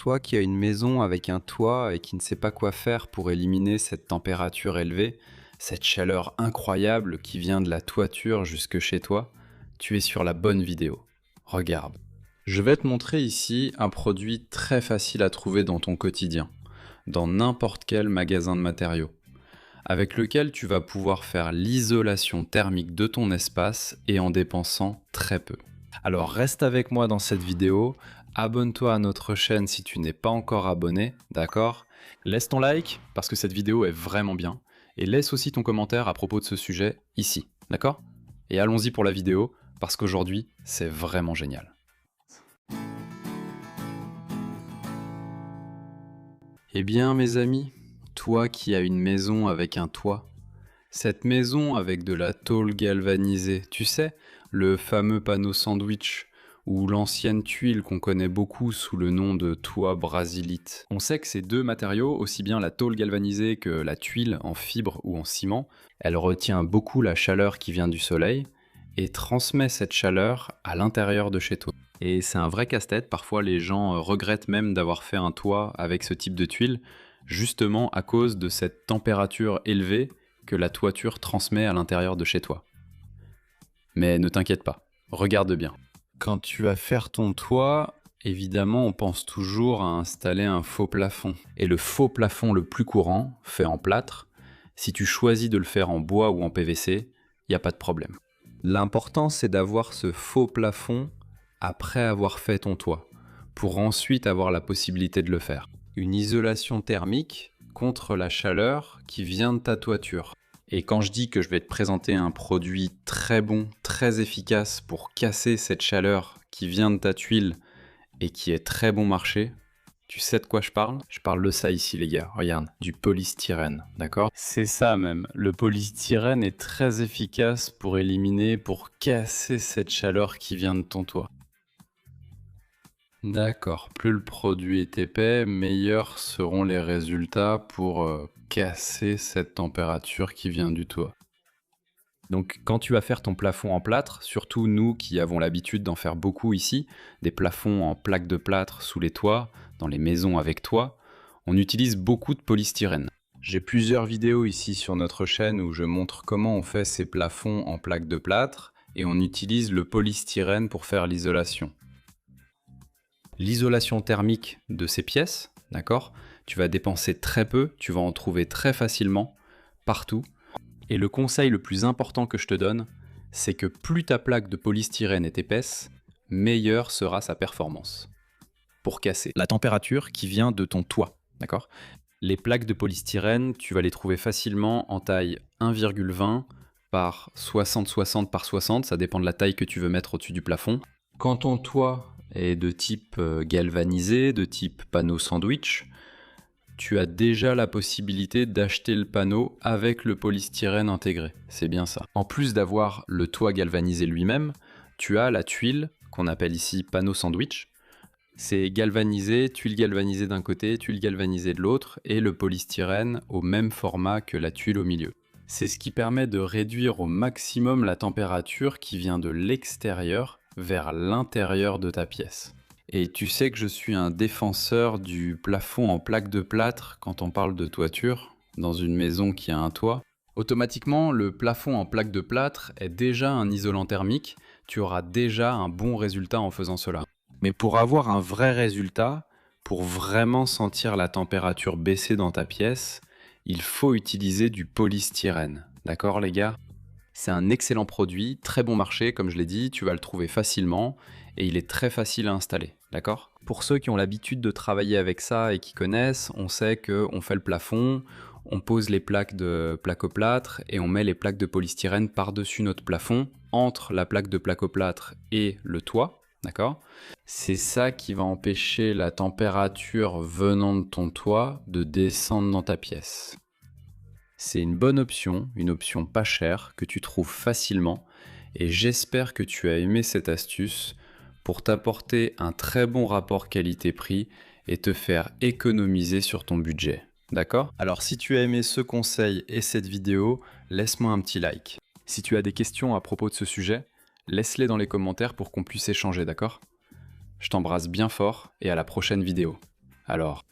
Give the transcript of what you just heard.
Toi qui as une maison avec un toit et qui ne sais pas quoi faire pour éliminer cette température élevée, cette chaleur incroyable qui vient de la toiture jusque chez toi, tu es sur la bonne vidéo. Regarde. Je vais te montrer ici un produit très facile à trouver dans ton quotidien, dans n'importe quel magasin de matériaux, avec lequel tu vas pouvoir faire l'isolation thermique de ton espace et en dépensant très peu. Alors reste avec moi dans cette vidéo, abonne-toi à notre chaîne si tu n'es pas encore abonné, d'accord? Laisse ton like parce que cette vidéo est vraiment bien et laisse aussi ton commentaire à propos de ce sujet ici, d'accord? Et allons-y pour la vidéo parce qu'aujourd'hui c'est vraiment génial. Eh bien mes amis, toi qui as une maison avec un toit, cette maison avec de la tôle galvanisée, tu sais, le fameux panneau sandwich ou l'ancienne tuile qu'on connaît beaucoup sous le nom de toit brasilite. On sait que ces deux matériaux, aussi bien la tôle galvanisée que la tuile en fibre ou en ciment, elle retient beaucoup la chaleur qui vient du soleil et transmet cette chaleur à l'intérieur de chez toi. Et c'est un vrai casse-tête, parfois les gens regrettent même d'avoir fait un toit avec ce type de tuile, justement à cause de cette température élevée que la toiture transmet à l'intérieur de chez toi. Mais ne t'inquiète pas, regarde bien. Quand tu vas faire ton toit, évidemment on pense toujours à installer un faux plafond. Et le faux plafond le plus courant, fait en plâtre, si tu choisis de le faire en bois ou en PVC, il n'y a pas de problème. L'important c'est d'avoir ce faux plafond après avoir fait ton toit, pour ensuite avoir la possibilité de le faire. Une isolation thermique contre la chaleur qui vient de ta toiture. Et quand je dis que je vais te présenter un produit très bon, très efficace pour casser cette chaleur qui vient de ta tuile et qui est très bon marché, tu sais de quoi je parle? Je parle de ça ici les gars, regarde, du polystyrène, d'accord? C'est ça même, le polystyrène est très efficace pour éliminer, pour casser cette chaleur qui vient de ton toit. D'accord, plus le produit est épais, meilleurs seront les résultats pour casser cette température qui vient du toit. Donc quand tu vas faire ton plafond en plâtre, surtout nous qui avons l'habitude d'en faire beaucoup ici, des plafonds en plaques de plâtre sous les toits, dans les maisons avec toit, on utilise beaucoup de polystyrène. J'ai plusieurs vidéos ici sur notre chaîne où je montre comment on fait ces plafonds en plaques de plâtre et on utilise le polystyrène pour faire l'isolation. L'isolation thermique de ces pièces, d'accord? Tu vas dépenser très peu, tu vas en trouver très facilement, partout. Et le conseil le plus important que je te donne, c'est que plus ta plaque de polystyrène est épaisse, meilleure sera sa performance. Pour casser la température qui vient de ton toit, d'accord? Les plaques de polystyrène, tu vas les trouver facilement en taille 1,20 par 60-60 par 60, ça dépend de la taille que tu veux mettre au-dessus du plafond. Quand ton toit est de type galvanisé, de type panneau sandwich, tu as déjà la possibilité d'acheter le panneau avec le polystyrène intégré, c'est bien ça. En plus d'avoir le toit galvanisé lui-même, tu as la tuile qu'on appelle ici panneau sandwich. C'est galvanisé, tuile galvanisée d'un côté, tuile galvanisée de l'autre, et le polystyrène au même format que la tuile au milieu. C'est ce qui permet de réduire au maximum la température qui vient de l'extérieur vers l'intérieur de ta pièce. Et tu sais que je suis un défenseur du plafond en plaque de plâtre quand on parle de toiture, dans une maison qui a un toit. Automatiquement, le plafond en plaque de plâtre est déjà un isolant thermique, tu auras déjà un bon résultat en faisant cela. Mais pour avoir un vrai résultat, pour vraiment sentir la température baisser dans ta pièce, il faut utiliser du polystyrène. D'accord les gars? C'est un excellent produit, très bon marché comme je l'ai dit, tu vas le trouver facilement et il est très facile à installer, d'accord? Pour ceux qui ont l'habitude de travailler avec ça et qui connaissent, on sait qu'on fait le plafond, on pose les plaques de plaque-au-plâtre et on met les plaques de polystyrène par-dessus notre plafond, entre la plaque de plaque-au-plâtre et le toit, d'accord? C'est ça qui va empêcher la température venant de ton toit de descendre dans ta pièce. C'est une bonne option, une option pas chère que tu trouves facilement et j'espère que tu as aimé cette astuce pour t'apporter un très bon rapport qualité-prix et te faire économiser sur ton budget. D'accord? Alors si tu as aimé ce conseil et cette vidéo, laisse-moi un petit like. Si tu as des questions à propos de ce sujet, laisse-les dans les commentaires pour qu'on puisse échanger, d'accord? Je t'embrasse bien fort et à la prochaine vidéo. Alors,